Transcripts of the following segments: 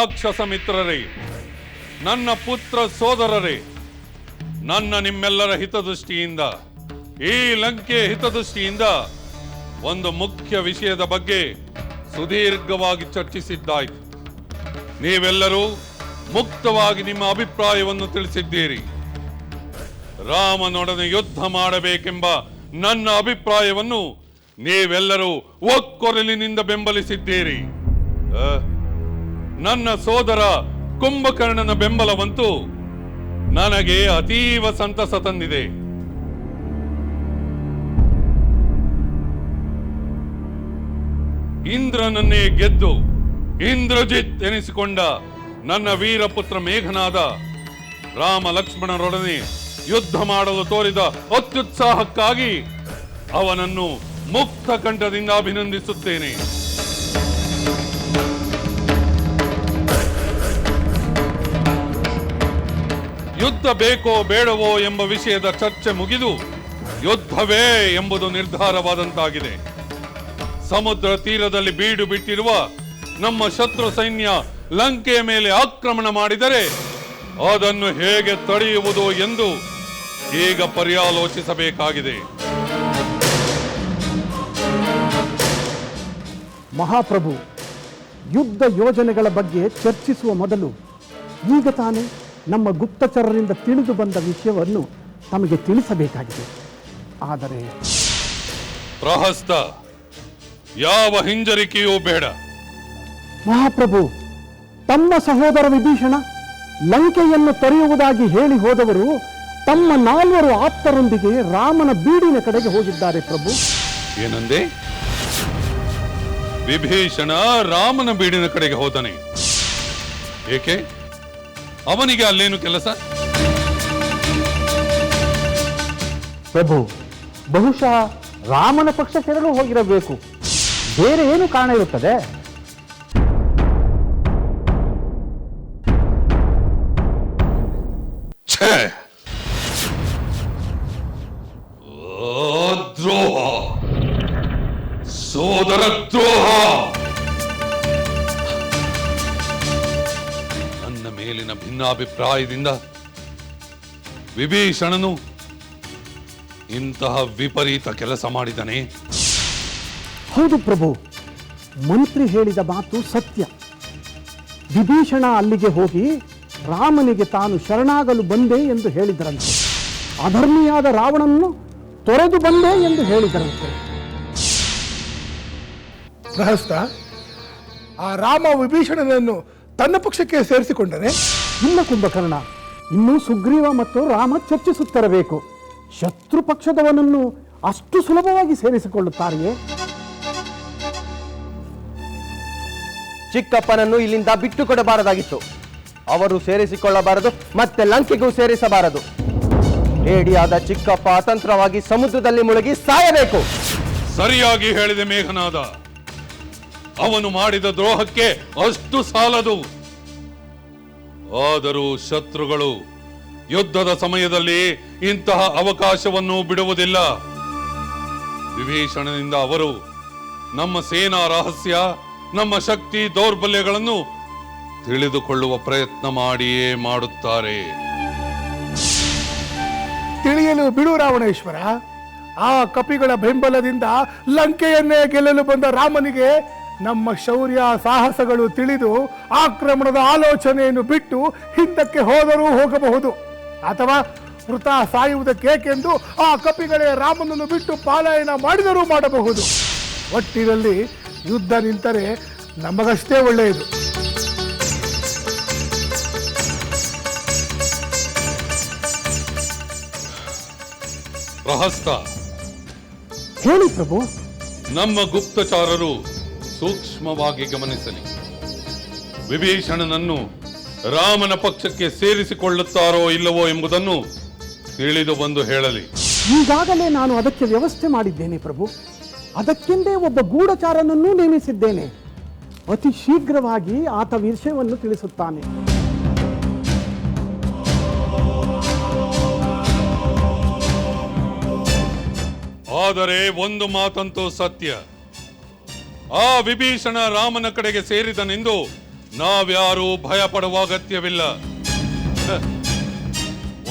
ರಾಕ್ಷಸ ಮಿತ್ರರೇ, ನನ್ನ ಪುತ್ರ ಸೋದರರೇ, ನನ್ನ ನಿಮ್ಮೆಲ್ಲರ ಹಿತದೃಷ್ಟಿಯಿಂದ, ಈ ಲಂಕೆ ಹಿತದೃಷ್ಟಿಯಿಂದ ಒಂದು ಮುಖ್ಯ ವಿಷಯದ ಬಗ್ಗೆ ಸುದೀರ್ಘವಾಗಿ ಚರ್ಚಿಸಿದ್ದಾಯಿತು. ನೀವೆಲ್ಲರೂ ಮುಕ್ತವಾಗಿ ನಿಮ್ಮ ಅಭಿಪ್ರಾಯವನ್ನು ತಿಳಿಸಿದ್ದೀರಿ. ರಾಮನೊಡನೆ ಯುದ್ಧ ಮಾಡಬೇಕೆಂಬ ನನ್ನ ಅಭಿಪ್ರಾಯವನ್ನು ನೀವೆಲ್ಲರೂ ಒಕ್ಕೊರಲಿನಿಂದ ಬೆಂಬಲಿಸಿದ್ದೀರಿ. ನನ್ನ ಸೋದರ ಕುಂಭಕರ್ಣನ ಬೆಂಬಲವಂತೂ ನನಗೆ ಅತೀವ ಸಂತಸ ತಂದಿದೆ. ಇಂದ್ರನನ್ನೇ ಗೆದ್ದು ಇಂದ್ರಜಿತ್ ಎನಿಸಿಕೊಂಡ ನನ್ನ ವೀರಪುತ್ರ ಮೇಘನಾದ ರಾಮ ಲಕ್ಷ್ಮಣರೊಡನೆ ಯುದ್ಧ ಮಾಡಲು ತೋರಿದ ಅತ್ಯುತ್ಸಾಹಕ್ಕಾಗಿ ಅವನನ್ನು ಮುಕ್ತ ಕಂಠದಿಂದ ಅಭಿನಂದಿಸುತ್ತೇನೆ. ಯುದ್ಧ ಬೇಕೋ ಬೇಡವೋ ಎಂಬ ವಿಷಯದ ಚರ್ಚೆ ಮುಗಿದು ಯುದ್ಧವೇ ಎಂಬುದು ನಿರ್ಧಾರವಾದಂತಾಗಿದೆ. ಸಮುದ್ರ ತೀರದಲ್ಲಿ ಬೀಡು ಬಿಟ್ಟಿರುವ ನಮ್ಮ ಶತ್ರು ಸೈನ್ಯ ಲಂಕೆಯ ಮೇಲೆ ಆಕ್ರಮಣ ಮಾಡಿದರೆ ಅದನ್ನು ಹೇಗೆ ತಡೆಯುವುದು ಎಂದು ಈಗ ಪರ್ಯಾಲೋಚಿಸಬೇಕಾಗಿದೆ. ಮಹಾಪ್ರಭು, ಯುದ್ಧ ಯೋಜನೆಗಳ ಬಗ್ಗೆ ಚರ್ಚಿಸುವ ಮೊದಲು ಈಗ ತಾನೇ ನಮ್ಮ ಗುಪ್ತಚರರಿಂದ ತಿಳಿದು ಬಂದ ವಿಷಯವನ್ನು ತಮಗೆ ತಿಳಿಸಬೇಕಾಗಿದೆ. ಆದರೆ ಪ್ರಹಸ್ತ, ಯಾವ ಹಿಂಜರಿಕೆಯೂ ಬೇಡ. ಮಹಾಪ್ರಭು, ತಮ್ಮ ಸಹೋದರ ವಿಭೀಷಣ ಲಂಕೆಯನ್ನು ತೊರೆಯುವುದಾಗಿ ಹೇಳಿ ಹೋದವರು ತಮ್ಮ 4 ಆಪ್ತರೊಂದಿಗೆ ರಾಮನ ಬೀಡಿನ ಕಡೆಗೆ ಹೋಗಿದ್ದಾರೆ ಪ್ರಭು. ಏನಂದೆ? ವಿಭೀಷಣ ರಾಮನ ಬೀಡಿನ ಕಡೆಗೆ ಹೋದನೆ? ಏಕೆ? ಅವನಿಗೆ ಅಲ್ಲೇನು ಕೆಲಸ? ಪ್ರಭು, ಬಹುಶಃ ರಾಮನ ಪಕ್ಷ ಸೇರಲು ಹೋಗಿರಬೇಕು. ಬೇರೆ ಏನು ಕಾರಣ ಇರುತ್ತದೆ? ದ್ರೋಹ, ಸೋದರ ದ್ರೋಹ. ನನ್ನ ಮೇಲಿನ ಭಿನ್ನಾಭಿಪ್ರಾಯದಿಂದ ವಿಭೀಷಣನು ಇಂತಹ ವಿಪರೀತ ಕೆಲಸ ಮಾಡಿದನೆ. ಹೌದು ಪ್ರಭು, ಮಂತ್ರಿ ಹೇಳಿದ ಮಾತು ಸತ್ಯ. ವಿಭೀಷಣ ಅಲ್ಲಿಗೆ ಹೋಗಿ ರಾಮನಿಗೆ ತಾನು ಶರಣಾಗಲು ಬಂದೆ ಎಂದು ಹೇಳಿದರಂತೆ. ಅಧರ್ಮಿಯಾದ ರಾವಣನನ್ನು ತೊರೆದು ಬಂದೆ ಎಂದು ಹೇಳಿದರಂತೆ. ಪ್ರಹಸ್ತ, ಆ ರಾಮ ವಿಭೀಷಣನನ್ನು ತನ್ನ ಪಕ್ಷಕ್ಕೆ ಸೇರಿಸಿಕೊಂಡರೆ? ಇಲ್ಲ ಕುಂಭಕರ್ಣ, ಇನ್ನೂ ಸುಗ್ರೀವ ಮತ್ತು ರಾಮ ಚರ್ಚಿಸುತ್ತಿರಬೇಕು. ಶತ್ರು ಪಕ್ಷದವನನ್ನು ಅಷ್ಟು ಸುಲಭವಾಗಿ ಸೇರಿಸಿಕೊಳ್ಳುತ್ತಾರೆಯೇ? ಚಿಕ್ಕಪ್ಪನನ್ನು ಇಲ್ಲಿಂದ ಬಿಟ್ಟು ಕೊಡಬಾರದಾಗಿತ್ತು. ಅವರು ಸೇರಿಸಿಕೊಳ್ಳಬಾರದು, ಮತ್ತೆ ಲಂಕೆಗೂ ಸೇರಿಸಬಾರದು. ಹೇಡಿಯಾದ ಚಿಕ್ಕಪ್ಪ ಅತಂತ್ರವಾಗಿ ಸಮುದ್ರದಲ್ಲಿ ಮುಳುಗಿ ಸಾಯಬೇಕು. ಸರಿಯಾಗಿ ಹೇಳಿದೆ ಮೇಘನಾದ. ಅವನು ಮಾಡಿದ ದ್ರೋಹಕ್ಕೆ ಅಷ್ಟು ಸಾಲದು. ಆದರೂ ಶತ್ರುಗಳು ಯುದ್ಧದ ಸಮಯದಲ್ಲಿ ಇಂತಹ ಅವಕಾಶವನ್ನು ಬಿಡುವುದಿಲ್ಲ. ವಿಭೀಷಣನಿಂದ ಅವರು ನಮ್ಮ ಸೇನಾ ರಹಸ್ಯ, ನಮ್ಮ ಶಕ್ತಿ ದೌರ್ಬಲ್ಯಗಳನ್ನು ತಿಳಿದುಕೊಳ್ಳುವ ಪ್ರಯತ್ನ ಮಾಡಿಯೇ ಮಾಡುತ್ತಾರೆ. ತಿಳಿಯಲು ಬಿಡು ರಾವಣೇಶ್ವರ. ಆ ಕಪಿಗಳ ಬೆಂಬಲದಿಂದ ಲಂಕೆಯನ್ನೇ ಗೆಲ್ಲಲು ಬಂದ ರಾಮನಿಗೆ ನಮ್ಮ ಶೌರ್ಯ ಸಾಹಸಗಳು ತಿಳಿದು ಆಕ್ರಮಣದ ಆಲೋಚನೆಯನ್ನು ಬಿಟ್ಟು ಹಿಂದಕ್ಕೆ ಹೋದರೂ ಹೋಗಬಹುದು, ಅಥವಾ ವೃತ ಸಾಯುವುದಕ್ಕೇಕೆಂದು ಆ ಕಪಿಗಳೇ ರಾಮನನ್ನು ಬಿಟ್ಟು ಪಲಾಯನ ಮಾಡಿದರೂ ಮಾಡಬಹುದು. ಒಟ್ಟಿನಲ್ಲಿ ಯುದ್ಧ ನಿಂತರೆ ನಮಗಷ್ಟೇ ಒಳ್ಳೆಯದು. ಪ್ರಹಸ್ತ, ಹೇಳಿ ಪ್ರಭು. ನಮ್ಮ ಗುಪ್ತಚಾರರು ಸೂಕ್ಷ್ಮವಾಗಿ ಗಮನಿಸಲಿ. ವಿಭೀಷಣನನ್ನು ರಾಮನ ಪಕ್ಷಕ್ಕೆ ಸೇರಿಸಿಕೊಳ್ಳುತ್ತಾರೋ ಇಲ್ಲವೋ ಎಂಬುದನ್ನು ತಿಳಿದು ಬಂದು ಹೇಳಲಿ. ಈಗಾಗಲೇ ನಾನು ಅದಕ್ಕೆ ವ್ಯವಸ್ಥೆ ಮಾಡಿದ್ದೇನೆ ಪ್ರಭು. ಅದಕ್ಕೆಂದೇ ಒಬ್ಬ ಗೂಢಚಾರನನ್ನು ನೇಮಿಸಿದ್ದೇನೆ. ಅತಿ ಶೀಘ್ರವಾಗಿ ಆತ ವಿಷಯವನ್ನು ತಿಳಿಸುತ್ತಾನೆ. ಆದರೆ ಒಂದು ಮಾತಂತೂ ಸತ್ಯ. ಆ ವಿಭೀಷಣ ರಾಮನ ಕಡೆಗೆ ಸೇರಿದನೆಂದು ನಾವ್ಯಾರೂ ಭಯ ಪಡುವ ಅಗತ್ಯವಿಲ್ಲ.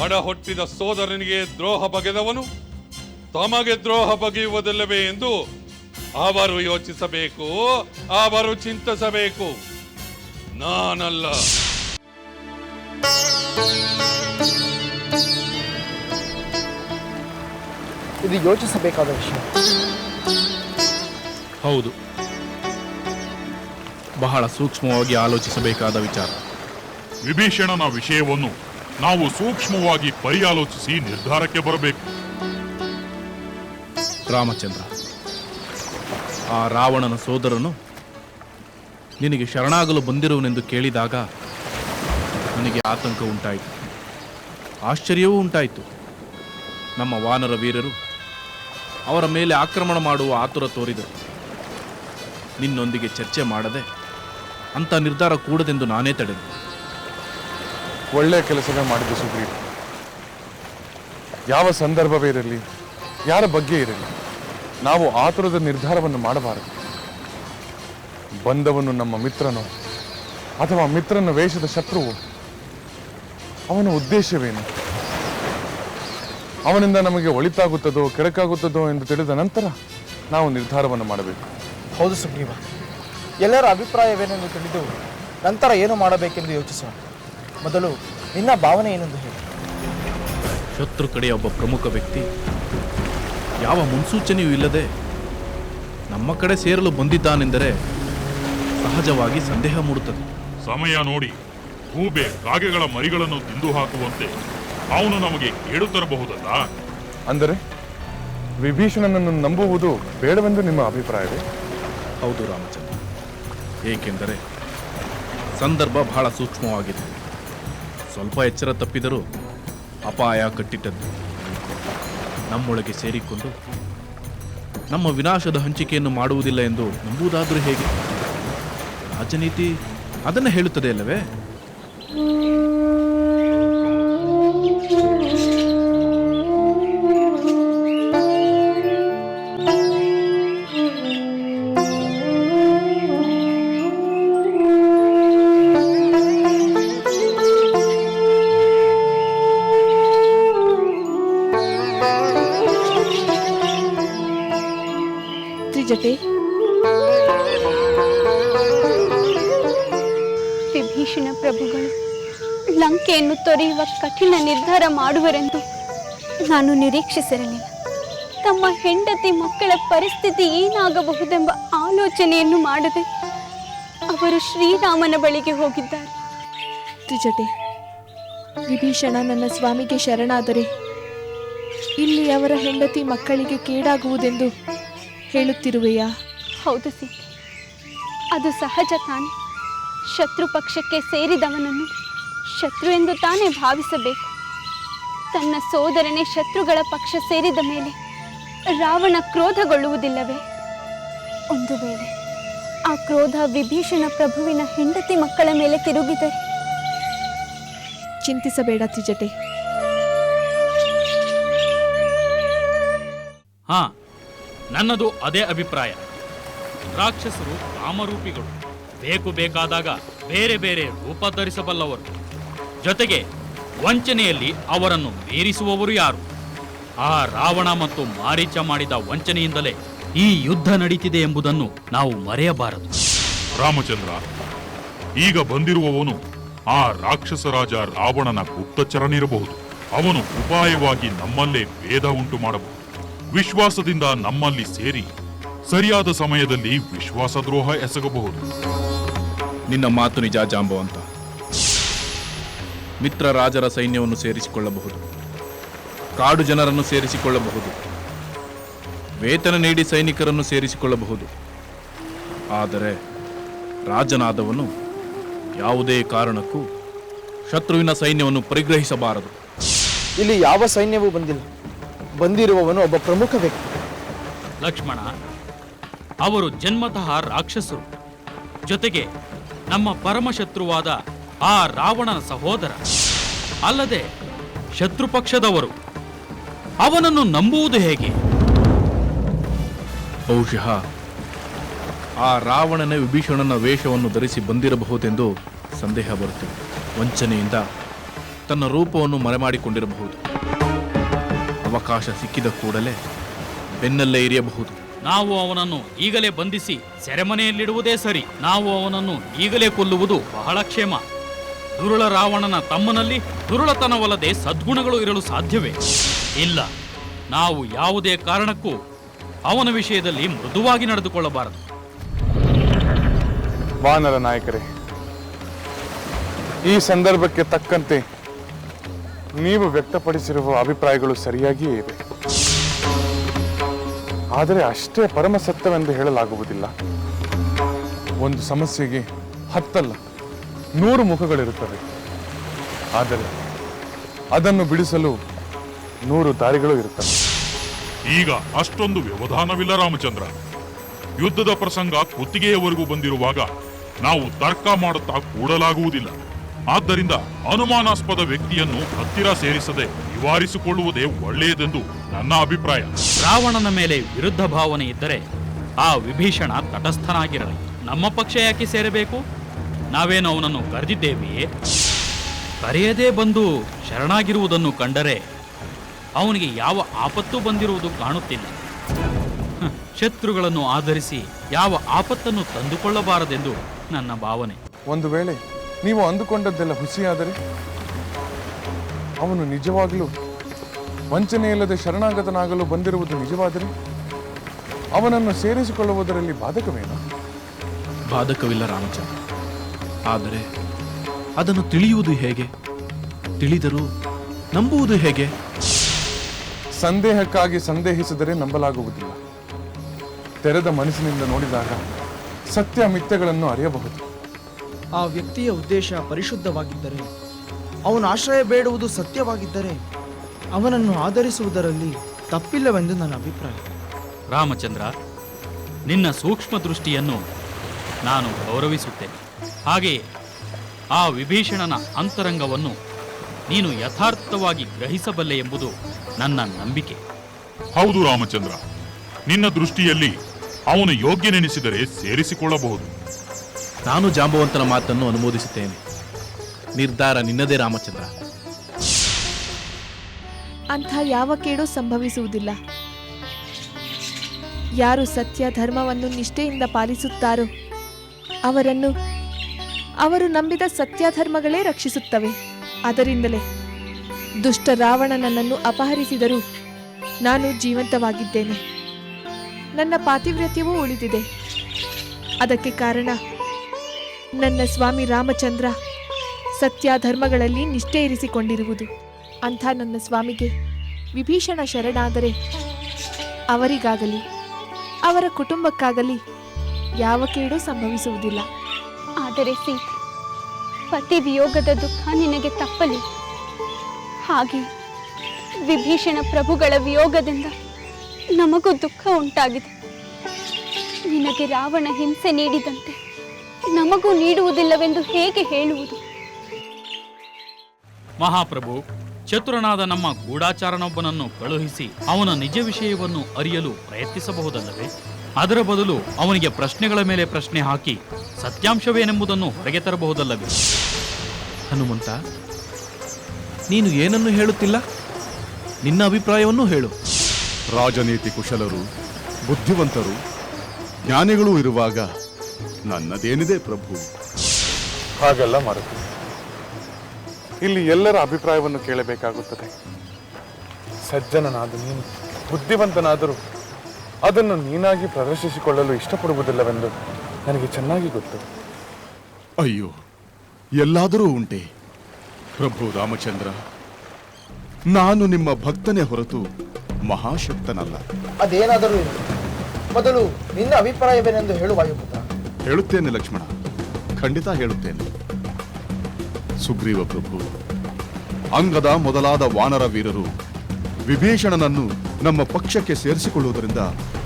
ಒಡ ಹುಟ್ಟಿದ ಸೋದರನಿಗೆ ದ್ರೋಹ ಬಗೆದವನು ತಮಗೆ ದ್ರೋಹ ಬಗೆಯುವುದಿಲ್ಲವೇ ಎಂದು ಅವರು ಯೋಚಿಸಬೇಕು, ಅವರು ಚಿಂತಿಸಬೇಕು, ನಾನಲ್ಲ. ಇದು ಯೋಚಿಸಬೇಕಾದ ವಿಷಯ. ಹೌದು, ಬಹಳ ಸೂಕ್ಷ್ಮವಾಗಿ ಆಲೋಚಿಸಬೇಕಾದ ವಿಚಾರ. ವಿಭೀಷಣನ ವಿಷಯವನ್ನು ನಾವು ಸೂಕ್ಷ್ಮವಾಗಿ ಪರ್ಯಾಲೋಚಿಸಿ ನಿರ್ಧಾರಕ್ಕೆ ಬರಬೇಕು. ರಾಮಚಂದ್ರ, ಆ ರಾವಣನ ಸೋದರನು ನಿನಗೆ ಶರಣಾಗಲು ಬಂದಿರುವನೆಂದು ಕೇಳಿದಾಗ ನನಗೆ ಆತಂಕ ಉಂಟಾಯಿತು, ಆಶ್ಚರ್ಯವೂ ಉಂಟಾಯಿತು. ನಮ್ಮ ವಾನರ ವೀರರು ಅವರ ಮೇಲೆ ಆಕ್ರಮಣ ಮಾಡುವ ಆತುರ ತೋರಿದರು. ನಿನ್ನೊಂದಿಗೆ ಚರ್ಚೆ ಮಾಡದೆ ಅಂಥ ನಿರ್ಧಾರ ಕೂಡದೆಂದು ನಾನೇ ತಡೆದೆ. ಒಳ್ಳೆಯ ಕೆಲಸವೇ ಮಾಡಿದ್ದು ಸುಗ್ರೀವ. ಯಾವ ಸಂದರ್ಭವೇ ಇರಲಿ, ಯಾರ ಬಗ್ಗೆ ಇರಲಿ, ನಾವು ಆತುರದ ನಿರ್ಧಾರವನ್ನು ಮಾಡಬಾರದು. ಬಂದವನು ನಮ್ಮ ಮಿತ್ರನೋ ಅಥವಾ ಮಿತ್ರನ ವೇಷದ ಶತ್ರುವು, ಅವನ ಉದ್ದೇಶವೇನು, ಅವನಿಂದ ನಮಗೆ ಒಳಿತಾಗುತ್ತದೋ ಕೆಡಕಾಗುತ್ತದೋ ಎಂದು ತಿಳಿದ ನಂತರ ನಾವು ನಿರ್ಧಾರವನ್ನು ಮಾಡಬೇಕು. ಹೌದು ಸುಗ್ರೀವ, ಎಲ್ಲರ ಅಭಿಪ್ರಾಯವೇನೆಂದು ತಿಳಿದು ನಂತರ ಏನು ಮಾಡಬೇಕೆಂದು ಯೋಚಿಸೋಣ. ಮೊದಲು ನಿನ್ನ ಭಾವನೆ ಏನೆಂದು ಹೇಳಿ. ಶತ್ರು ಕಡೆಯ ಒಬ್ಬ ಪ್ರಮುಖ ವ್ಯಕ್ತಿ ಯಾವ ಮುನ್ಸೂಚನೆಯೂ ಇಲ್ಲದೆ ನಮ್ಮ ಕಡೆ ಸೇರಲು ಬಂದಿದ್ದಾನೆಂದರೆ ಸಹಜವಾಗಿ ಸಂದೇಹ ಮೂಡುತ್ತದೆ. ಸಮಯ ನೋಡಿ ಗೂಬೆ ಕಾಗೆಗಳ ಮರಿಗಳನ್ನು ತಿಂದು ಹಾಕುವಂತೆ ಅವನು ನಮಗೆ ಕೇಳು ತರಬಹುದಲ್ಲ. ಅಂದರೆ ವಿಭೀಷಣನನ್ನು ನಂಬುವುದು ಬೇಡವೆಂದು ನಿಮ್ಮ ಅಭಿಪ್ರಾಯವೇ? ಹೌದು ರಾಮಚಂದ್ರ, ಏಕೆಂದರೆ ಸಂದರ್ಭ ಬಹಳ ಸೂಕ್ಷ್ಮವಾಗಿದೆ. ಸ್ವಲ್ಪ ಎಚ್ಚರ ತಪ್ಪಿದರೂ ಅಪಾಯ ಕಟ್ಟಿಟ್ಟದ್ದು. ನಮ್ಮೊಳಗೆ ಸೇರಿಕೊಂಡು ನಮ್ಮ ವಿನಾಶದ ಹಂಚಿಕೆಯನ್ನು ಮಾಡುವುದಿಲ್ಲ ಎಂದು ನಂಬುವುದಾದರೂ ಹೇಗೆ? ರಾಜನೀತಿ ಅದನ್ನು ಹೇಳುತ್ತದೆ ಅಲ್ಲವೇ? ತ್ರಿಜಟೆ, ವಿಭೀಷಣ ಪ್ರಭುಗಳು ಲಂಕೆಯನ್ನು ತೊರೆಯುವ ಕಠಿಣ ನಿರ್ಧಾರ ಮಾಡುವರೆಂದು ನಾನು ನಿರೀಕ್ಷಿಸಿರಲಿಲ್ಲ. ತಮ್ಮ ಹೆಂಡತಿ ಮಕ್ಕಳ ಪರಿಸ್ಥಿತಿ ಏನಾಗಬಹುದೆಂಬ ಆಲೋಚನೆಯನ್ನು ಮಾಡದೆ ಅವರು ಶ್ರೀರಾಮನ ಬಳಿಗೆ ಹೋಗಿದ್ದಾರೆ. ತ್ರಿಜಟೆ, ವಿಭೀಷಣ ನನ್ನ ಸ್ವಾಮಿಗೆ ಶರಣಾದರೆ ಇಲ್ಲಿ ಅವರ ಹೆಂಡತಿ ಮಕ್ಕಳಿಗೆ ಕೇಡಾಗುವುದೆಂದು ಹೇಳುತ್ತಿರುವೆಯಾ? ಹೌದು ಸೀತೆ, ಅದು ಸಹಜ ತಾನೆ. ಶತ್ರು ಪಕ್ಷಕ್ಕೆ ಸೇರಿದವನನ್ನು ಶತ್ರು ಎಂದು ತಾನೇ ಭಾವಿಸಬೇಕು. ತನ್ನ ಸೋದರನೇ ಶತ್ರುಗಳ ಪಕ್ಷ ಸೇರಿದ ಮೇಲೆ ರಾವಣ ಕ್ರೋಧಗೊಳ್ಳುವುದಿಲ್ಲವೇ? ಒಂದು ವೇಳೆ ಆ ಕ್ರೋಧ ವಿಭೀಷಣ ಪ್ರಭುವಿನ ಹೆಂಡತಿ ಮಕ್ಕಳ ಮೇಲೆ ತಿರುಗಿದರೆ? ಚಿಂತಿಸಬೇಡ ತ್ರಿಜಟೆ. ಹಾ, ನನ್ನದು ಅದೇ ಅಭಿಪ್ರಾಯ. ರಾಕ್ಷಸರು ಕಾಮರೂಪಿಗಳು, ಬೇಕಾದಾಗ ಬೇರೆ ಬೇರೆ ರೂಪ ಧರಿಸಬಲ್ಲವರು. ಜೊತೆಗೆ ವಂಚನೆಯಲ್ಲಿ ಅವರನ್ನು ಮೀರಿಸುವವರು ಯಾರು? ಆ ರಾವಣ ಮತ್ತು ಮಾರೀಚ ಮಾಡಿದ ವಂಚನೆಯಿಂದಲೇ ಈ ಯುದ್ಧ ನಡೀತಿದೆ ಎಂಬುದನ್ನು ನಾವು ಮರೆಯಬಾರದು. ರಾಮಚಂದ್ರ, ಈಗ ಬಂದಿರುವವನು ಆ ರಾಕ್ಷಸ ರಾಜ ರಾವಣನ ಗುಪ್ತಚರನಿರಬಹುದು. ಅವನು ಉಪಾಯವಾಗಿ ನಮ್ಮಲ್ಲೇ ಭೇದ ಉಂಟು ಮಾಡಬಹುದು. ವಿಶ್ವಾಸದಿಂದ ನಮ್ಮಲ್ಲಿ ಸೇರಿ ಸರಿಯಾದ ಸಮಯದಲ್ಲಿ ವಿಶ್ವಾಸದ್ರೋಹ ಎಸಗಬಹುದು. ನಿನ್ನ ಮಾತು ನಿಜ ಜಾಂಬವಂತ. ಮಿತ್ರ ರಾಜರ ಸೈನ್ಯವನ್ನು ಸೇರಿಸಿಕೊಳ್ಳಬಹುದು, ಕಾಡು ಜನರನ್ನು ಸೇರಿಸಿಕೊಳ್ಳಬಹುದು, ವೇತನ ನೀಡಿ ಸೈನಿಕರನ್ನು ಸೇರಿಸಿಕೊಳ್ಳಬಹುದು. ಆದರೆ ರಾಜನಾದವನು ಯಾವುದೇ ಕಾರಣಕ್ಕೂ ಶತ್ರುವಿನ ಸೈನ್ಯವನ್ನು ಪರಿಗ್ರಹಿಸಬಾರದು. ಇಲ್ಲಿ ಯಾವ ಸೈನ್ಯವೂ ಬಂದಿಲ್ಲ. ಬಂದಿರುವವನು ಒಬ್ಬ ಪ್ರಮುಖ ವ್ಯಕ್ತಿ. ಲಕ್ಷ್ಮಣ, ಅವರು ಜನ್ಮತಃ ರಾಕ್ಷಸರು. ಜೊತೆಗೆ ನಮ್ಮ ಪರಮಶತ್ರುವಾದ ಆ ರಾವಣನ ಸಹೋದರ. ಅಲ್ಲದೆ ಶತ್ರುಪಕ್ಷದವರು. ಅವನನ್ನು ನಂಬುವುದು ಹೇಗೆ? ಬಹುಶಃ ಆ ರಾವಣನೇ ವಿಭೀಷಣನ ವೇಷವನ್ನು ಧರಿಸಿ ಬಂದಿರಬಹುದೆಂದು ಸಂದೇಹ ಬರುತ್ತದೆ. ವಂಚನೆಯಿಂದ ತನ್ನ ರೂಪವನ್ನು ಮರೆಮಾಡಿಕೊಂಡಿರಬಹುದು. ಅವಕಾಶ ಸಿಕ್ಕಿದ ಕೂಡಲೇ ಬೆನ್ನಲ್ಲೇ ಇರಿಯಬಹುದು. ನಾವು ಅವನನ್ನು ಈಗಲೇ ಬಂಧಿಸಿ ಸೆರೆಮನೆಯಲ್ಲಿಡುವುದೇ ಸರಿ. ನಾವು ಅವನನ್ನು ಈಗಲೇ ಕೊಲ್ಲುವುದು ಬಹಳ ಕ್ಷೇಮ. ದುರುಳ ರಾವಣನ ತಮ್ಮನಲ್ಲಿ ದುರುಳತನವಲ್ಲದೆ ಸದ್ಗುಣಗಳು ಇರಲು ಸಾಧ್ಯವೇ ಇಲ್ಲ. ನಾವು ಯಾವುದೇ ಕಾರಣಕ್ಕೂ ಅವನ ವಿಷಯದಲ್ಲಿ ಮೃದುವಾಗಿ ನಡೆದುಕೊಳ್ಳಬಾರದು. ವಾನರ ನಾಯಕರೇ, ಈ ಸಂದರ್ಭಕ್ಕೆ ತಕ್ಕಂತೆ ನೀವು ವ್ಯಕ್ತಪಡಿಸಿರುವ ಅಭಿಪ್ರಾಯಗಳು ಸರಿಯಾಗಿಯೇ ಇವೆ. ಆದರೆ ಅಷ್ಟೇ ಪರಮ ಸತ್ಯವೆಂದು ಹೇಳಲಾಗುವುದಿಲ್ಲ. ಒಂದು ಸಮಸ್ಯೆಗೆ 10 ಅಲ್ಲ 100 ಮುಖಗಳಿರುತ್ತವೆ. ಆದರೆ ಅದನ್ನು ಬಿಡಿಸಲು 100 ದಾರಿಗಳು ಇರುತ್ತವೆ. ಈಗ ಅಷ್ಟೊಂದು ವ್ಯವಧಾನವಿಲ್ಲ ರಾಮಚಂದ್ರ. ಯುದ್ಧದ ಪ್ರಸಂಗ ಕುತ್ತಿಗೆಯವರೆಗೂ ಬಂದಿರುವಾಗ ನಾವು ತರ್ಕ ಮಾಡುತ್ತಾ ಕೂಡಲಾಗುವುದಿಲ್ಲ. ಆದ್ದರಿಂದ ಅನುಮಾನಾಸ್ಪದ ವ್ಯಕ್ತಿಯನ್ನು ಹತ್ತಿರ ಸೇರಿಸದೆ ನಿವಾರಿಸಿಕೊಳ್ಳುವುದೇ ಒಳ್ಳೆಯದೆಂದು ನನ್ನ ಅಭಿಪ್ರಾಯ. ರಾವಣನ ಮೇಲೆ ವಿರುದ್ಧ ಭಾವನೆ ಇದ್ದರೆ ಆ ವಿಭೀಷಣ ತಟಸ್ಥನಾಗಿರಲಿ. ನಮ್ಮ ಪಕ್ಷ ಯಾಕೆ ಸೇರಬೇಕು? ನಾವೇನು ಅವನನ್ನು ಕರೆದಿದ್ದೇವೆಯೇ? ಕರೆಯದೇ ಬಂದು ಶರಣಾಗಿರುವುದನ್ನು ಕಂಡರೆ ಅವನಿಗೆ ಯಾವ ಆಪತ್ತು ಬಂದಿರುವುದು ಕಾಣುತ್ತಿಲ್ಲ. ಶತ್ರುಗಳನ್ನು ಆಧರಿಸಿ ಯಾವ ಆಪತ್ತನ್ನು ತಂದುಕೊಳ್ಳಬಾರದೆಂದು ನನ್ನ ಭಾವನೆ. ಒಂದು ವೇಳೆ ನೀವು ಅಂದುಕೊಂಡದ್ದೆಲ್ಲ ಹುಸಿಯಾದರೆ ಅವನು ನಿಜವಾಗಲೂ ವಂಚನೆಯಿಲ್ಲದೆ ಶರಣಾಗತನಾಗಲು ಬಂದಿರುವುದು ನಿಜವಾದರೆ ಅವನನ್ನು ಸೇರಿಸಿಕೊಳ್ಳುವುದರಲ್ಲಿ ಬಾಧಕವೇನು? ಬಾಧಕವಿಲ್ಲ ರಾಮಚಂದ್ರ. ಆದರೆ ಅದನ್ನು ತಿಳಿಯುವುದು ಹೇಗೆ? ತಿಳಿದರೂ ನಂಬುವುದು ಹೇಗೆ? ಸಂದೇಹಕ್ಕಾಗಿ ಸಂದೇಹಿಸಿದರೆ ನಂಬಲಾಗುವುದಿಲ್ಲ. ತೆರೆದ ಮನಸ್ಸಿನಿಂದ ನೋಡಿದಾಗ ಸತ್ಯ ಮಿಥ್ಯಗಳನ್ನು ಅರಿಯಬಹುದು. ಆ ವ್ಯಕ್ತಿಯ ಉದ್ದೇಶ ಪರಿಶುದ್ಧವಾಗಿದ್ದರೆ, ಅವನು ಆಶ್ರಯ ಬೇಡುವುದು ಸತ್ಯವಾಗಿದ್ದರೆ ಅವನನ್ನು ಆಧರಿಸುವುದರಲ್ಲಿ ತಪ್ಪಿಲ್ಲವೆಂದು ನನ್ನ ಅಭಿಪ್ರಾಯ. ರಾಮಚಂದ್ರ, ನಿನ್ನ ಸೂಕ್ಷ್ಮ ದೃಷ್ಟಿಯನ್ನು ನಾನು ಗೌರವಿಸುತ್ತೇನೆ. ಹಾಗೆಯೇ ಆ ವಿಭೀಷಣನ ಅಂತರಂಗವನ್ನು ನೀನು ಯಥಾರ್ಥವಾಗಿ ಗ್ರಹಿಸಬಲ್ಲೆ ಎಂಬುದು ನನ್ನ ನಂಬಿಕೆ. ಹೌದು ರಾಮಚಂದ್ರ, ನಿನ್ನ ದೃಷ್ಟಿಯಲ್ಲಿ ಅವನು ಯೋಗ್ಯನೆನಿಸಿದರೆ ಸೇರಿಸಿಕೊಳ್ಳಬಹುದು. ನಾನು ಜಾಂಬವಂತನ ಮಾತನ್ನು ಅನುಮೋದಿಸುತ್ತೇನೆ. ನಿರ್ಧಾರ ನಿನ್ನದೇ ರಾಮಚಂದ್ರ. ಅಂಥ ಯಾವ ಕೇಡು ಸಂಭವಿಸುವುದಿಲ್ಲ. ಯಾರು ಸತ್ಯ ಧರ್ಮವನ್ನು ನಿಷ್ಠೆಯಿಂದ ಪಾಲಿಸುತ್ತಾರೋ ಅವರನ್ನು ಅವರು ನಂಬಿದ ಸತ್ಯಧರ್ಮಗಳೇ ರಕ್ಷಿಸುತ್ತವೆ. ಅದರಿಂದಲೇ ದುಷ್ಟ ರಾವಣ ನನ್ನನ್ನು ಅಪಹರಿಸಿದರೂ ನಾನು ಜೀವಂತವಾಗಿದ್ದೇನೆ. ನನ್ನ ಪಾತಿವ್ರತ್ಯವೂ ಉಳಿದಿದೆ. ಅದಕ್ಕೆ ಕಾರಣ ನನ್ನ ಸ್ವಾಮಿ ರಾಮಚಂದ್ರ ಸತ್ಯ ಧರ್ಮಗಳಲ್ಲಿ ನಿಷ್ಠೆ ಇರಿಸಿಕೊಂಡಿರುವುದು. ಅಂಥ ನನ್ನ ಸ್ವಾಮಿಗೆ ವಿಭೀಷಣ ಶರಣಾದರೆ ಅವರಿಗಾಗಲಿ ಅವರ ಕುಟುಂಬಕ್ಕಾಗಲಿ ಯಾವ ಕೇಡು ಸಂಭವಿಸುವುದಿಲ್ಲ. ಆದರೆ ಸೀತೆ, ಪತಿ ವಿಯೋಗದ ದುಃಖ ನಿನಗೆ ತಪ್ಪಲಿ. ಹಾಗೆ ವಿಭೀಷಣ ಪ್ರಭುಗಳ ವಿಯೋಗದಿಂದ ನಮಗೂ ದುಃಖ ಉಂಟಾಗಿದೆ. ನಿನಗೆ ರಾವಣ ಹಿಂಸೆ ನೀಡಿದಂತೆ ನಮಗೂ ನೀಡುವುದಿಲ್ಲವೆಂದು ಹೇಗೆ ಹೇಳುವುದು? ಮಹಾಪ್ರಭು, ಚತುರನಾದ ನಮ್ಮ ಗೂಢಾಚಾರನೊಬ್ಬನನ್ನು ಕಳುಹಿಸಿ ಅವನ ನಿಜ ವಿಷಯವನ್ನು ಅರಿಯಲು ಪ್ರಯತ್ನಿಸಬಹುದಲ್ಲವೇ? ಅದರ ಬದಲು ಅವನಿಗೆ ಪ್ರಶ್ನೆಗಳ ಮೇಲೆ ಪ್ರಶ್ನೆ ಹಾಕಿ ಸತ್ಯಾಂಶವೇನೆಂಬುದನ್ನು ಹೊರಗೆ ತರಬಹುದಲ್ಲವೇ? ಹನುಮಂತ, ನೀನು ಏನನ್ನು ಹೇಳುತ್ತಿಲ್ಲ? ನಿನ್ನ ಅಭಿಪ್ರಾಯವನ್ನು ಹೇಳು. ರಾಜನೀತಿ ಕುಶಲರು, ಬುದ್ಧಿವಂತರು, ಜ್ಞಾನಿಗಳೂ ಇರುವಾಗ ನನ್ನದೇನಿದೆ ಪ್ರಭು? ಹಾಗಲ್ಲ ಮಾರುತಿ, ಇಲ್ಲಿ ಎಲ್ಲರ ಅಭಿಪ್ರಾಯವನ್ನು ಕೇಳಬೇಕಾಗುತ್ತದೆ. ಸಜ್ಜನನಾದ ನೀನು ಬುದ್ಧಿವಂತನಾದರೂ ಅದನ್ನು ನೀನಾಗಿ ಪ್ರದರ್ಶಿಸಿಕೊಳ್ಳಲು ಇಷ್ಟಪಡುವುದಿಲ್ಲವೆಂದು ನನಗೆ ಚೆನ್ನಾಗಿ ಗೊತ್ತು. ಅಯ್ಯೋ, ಎಲ್ಲಾದರೂ ಉಂಟೆ ಪ್ರಭು ರಾಮಚಂದ್ರ. ನಾನು ನಿಮ್ಮ ಭಕ್ತನೇ ಹೊರತು ಮಹಾಶಕ್ತನಲ್ಲ. ಅದೇನಾದರೂ ಇರಲಿ, ಮೊದಲು ನಿನ್ನ ಅಭಿಪ್ರಾಯವೇನೆಂದು ಹೇಳು ವಾಯುಪುತ್ರ. ಹೇಳುತ್ತೇನೆ ಲಕ್ಷ್ಮಣ, ಖಂಡಿತ ಹೇಳುತ್ತೇನೆ. ಸುಗ್ರೀವ ಪ್ರಭು, ಅಂಗದ ಮೊದಲಾದ ವಾನರ ವೀರರು ವಿಭೀಷಣನನ್ನು ನಮ್ಮ ಪಕ್ಷಕ್ಕೆ ಸೇರಿಸಿಕೊಳ್ಳುವುದರಿಂದ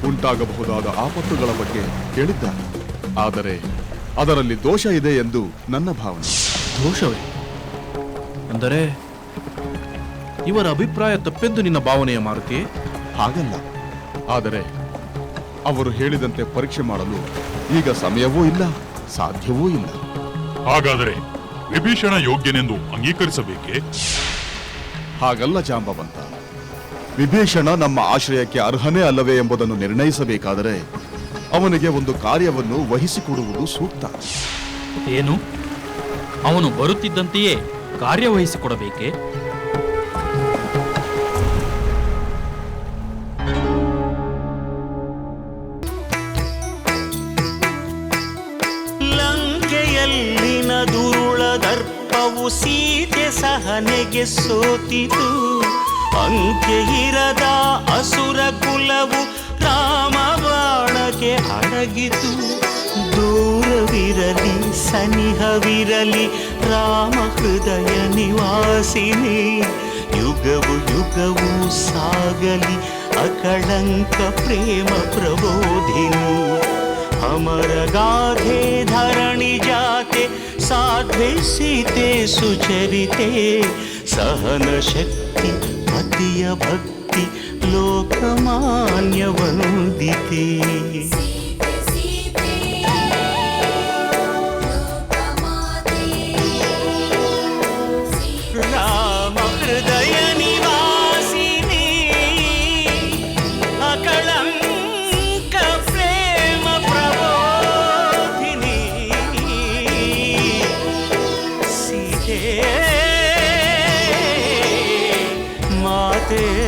ಉಂಟಾಗಬಹುದಾದ ಆಪತ್ತುಗಳ ಬಗ್ಗೆ ಕೇಳಿದ್ದಾರೆ. ಆದರೆ ಅದರಲ್ಲಿ ದೋಷ ಇದೆ ಎಂದು ನನ್ನ ಭಾವನೆ. ದೋಷವೇ? ಅಂದರೆ ಇವರ ಅಭಿಪ್ರಾಯ ತಪ್ಪೆಂದು ನಿನ್ನ ಭಾವನೆಯ ಮಾರುತಿ? ಹಾಗಲ್ಲ, ಆದರೆ ಅವರು ಹೇಳಿದಂತೆ ಪರೀಕ್ಷೆ ಮಾಡಲು ಈಗ ಸಮಯವೂ ಇಲ್ಲ, ಸಾಧ್ಯವೂ ಇಲ್ಲ. ಹಾಗಾದರೆ ವಿಭೀಷಣ ಯೋಗ್ಯನೆಂದು ಅಂಗೀಕರಿಸಬೇಕೇ? ಹಾಗಲ್ಲ ಜಾಂಬವಂತ. ವಿಭೀಷಣ ನಮ್ಮ ಆಶ್ರಯಕ್ಕೆ ಅರ್ಹನೇ ಅಲ್ಲವೇ ಎಂಬುದನ್ನು ನಿರ್ಣಯಿಸಬೇಕಾದರೆ ಅವನಿಗೆ ಒಂದು ಕಾರ್ಯವನ್ನು ವಹಿಸಿಕೊಡುವುದು ಸೂಕ್ತ. ಏನು? ಅವನು ಬರುತ್ತಿದ್ದಂತೆಯೇ ಕಾರ್ಯವಹಿಸಿಕೊಡಬೇಕೇ? ಲಂಕೆಯಲ್ಲಿನ ದುರುಳ ದರ್ಪವು ಸೀತೆ ಸಹನೆಗೆ ಸೋತಿತು. ಅಂಕೆ ಇರದ ಅಸುರ ಕುಲವು ರಾಮ ಬಾಣಕ್ಕೆ ಅಡಗಿತು. ದೂರವಿರಲಿ ಸನಿಹವಿರಲಿ ರಾಮ ಹೃದಯ ನಿವಾಸಿನಿ. ಯುಗವು ಯುಗವು ಸಾಗಲಿ ಅಕಳಂಕ ಪ್ರೇಮ ಪ್ರಬೋಧಿನಿ. ಅಮರ ಗಾಧೆ ಧರಣಿ ಜಾತೆ ಸಾಧ್ವೆ ಸೀತೆ ಸುಚರಿತೆ. ಸಹನ ಶಕ್ತಿ ಪತಿಯ ಭಕ್ತಿ ಲೋಕಮಾನ್ಯ ವಂದಿತೆ. ರಾಮ ಹೃದಯ ನಿವಾಸಿನಿ ಅಕಳಂಕ ಪ್ರೇಮ ಪ್ರಬೋಧಿನಿ. ಸೀತೆ ಮಾತೆ